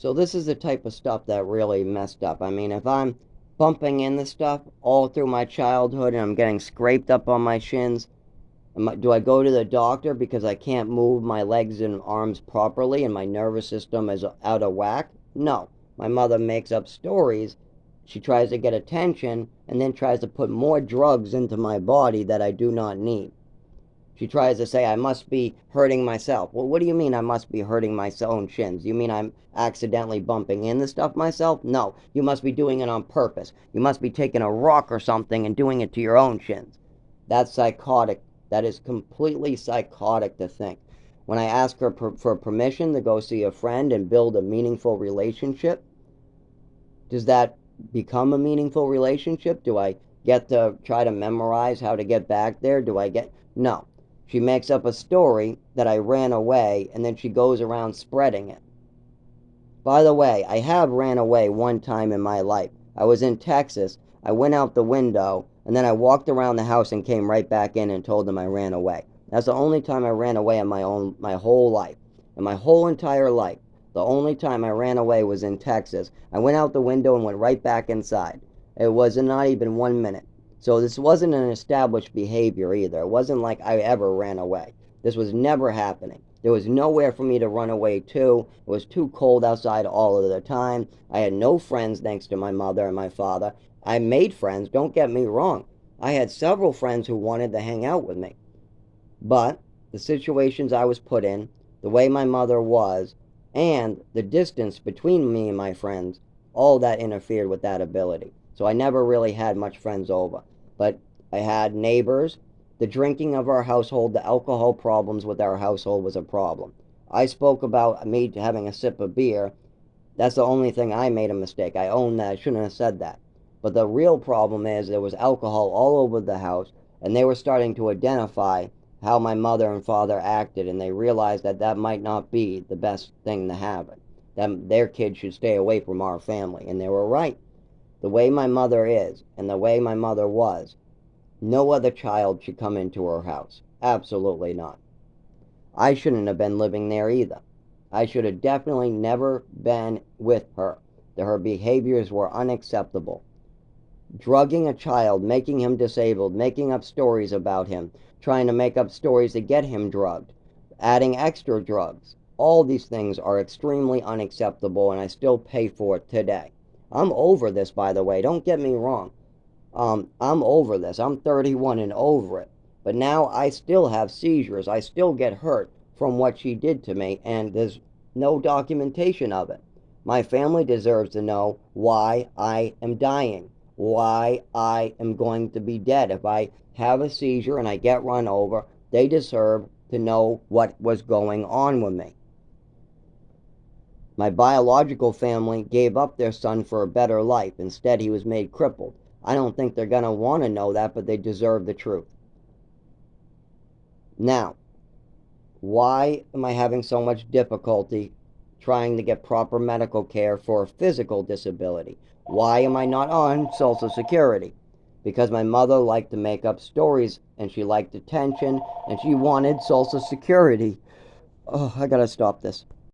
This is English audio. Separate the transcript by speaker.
Speaker 1: So this is the type of stuff that really messed up. I mean, if I'm bumping into stuff all through my childhood and I'm getting scraped up on my shins, do I go to the doctor because I can't move my legs and arms properly and my nervous system is out of whack? No. My mother makes up stories. She tries to get attention and then tries to put more drugs into my body that I do not need. She tries to say I must be hurting myself. Well, what do you mean I must be hurting my own shins? You mean I'm accidentally bumping into stuff myself? No, you must be doing it on purpose. You must be taking a rock or something and doing it to your own shins. That's psychotic. That is completely psychotic to think. When I ask her for permission to go see a friend and build a meaningful relationship, does that become a meaningful relationship? Do I get to try to memorize how to get back there? Do I get. No. She makes up a story that I ran away and then she goes around spreading it. By the way, I have ran away one time in my life. I was in Texas. I went out the window and then I walked around the house and came right back in and told them I ran away. That's the only time I ran away in my whole life. In my whole entire life. The only time I ran away was in Texas. I went out the window and went right back inside. It was not even 1 minute. So this wasn't an established behavior either. It wasn't like I ever ran away. This was never happening. There was nowhere for me to run away to. It was too cold outside all of the time. I had no friends thanks to my mother and my father. I made friends, don't get me wrong. I had several friends who wanted to hang out with me. But the situations I was put in, the way my mother was, and the distance between me and my friends, all that interfered with that ability. So I never really had much friends over. But I had neighbors. The drinking of our household, the alcohol problems with our household was a problem. I spoke about me having a sip of beer. That's the only thing I made a mistake. I own that. I shouldn't have said that. But the real problem is there was alcohol all over the house, and they were starting to identify how my mother and father acted, and they realized that that might not be the best thing to happen. That their kids should stay away from our family, and they were right. The way my mother is, and the way my mother was, no other child should come into her house. Absolutely not. I shouldn't have been living there either. I should have definitely never been with her. Her behaviors were unacceptable. Drugging a child, making him disabled, making up stories about him, trying to make up stories to get him drugged, adding extra drugs. All these things are extremely unacceptable, and I still pay for it today. I'm over this, by the way. Don't get me wrong. I'm over this. I'm 31 and over it. But now I still have seizures. I still get hurt from what she did to me, and there's no documentation of it. My family deserves to know why I am dying, why I am going to be dead. If I have a seizure and I get run over, they deserve to know what was going on with me. My biological family gave up their son for a better life. Instead, he was made crippled. I don't think they're going to want to know that, but they deserve the truth. Now, why am I having so much difficulty trying to get proper medical care for a physical disability? Why am I not on Social Security? Because my mother liked to make up stories and she liked attention and she wanted Social Security. Oh, I gotta stop this.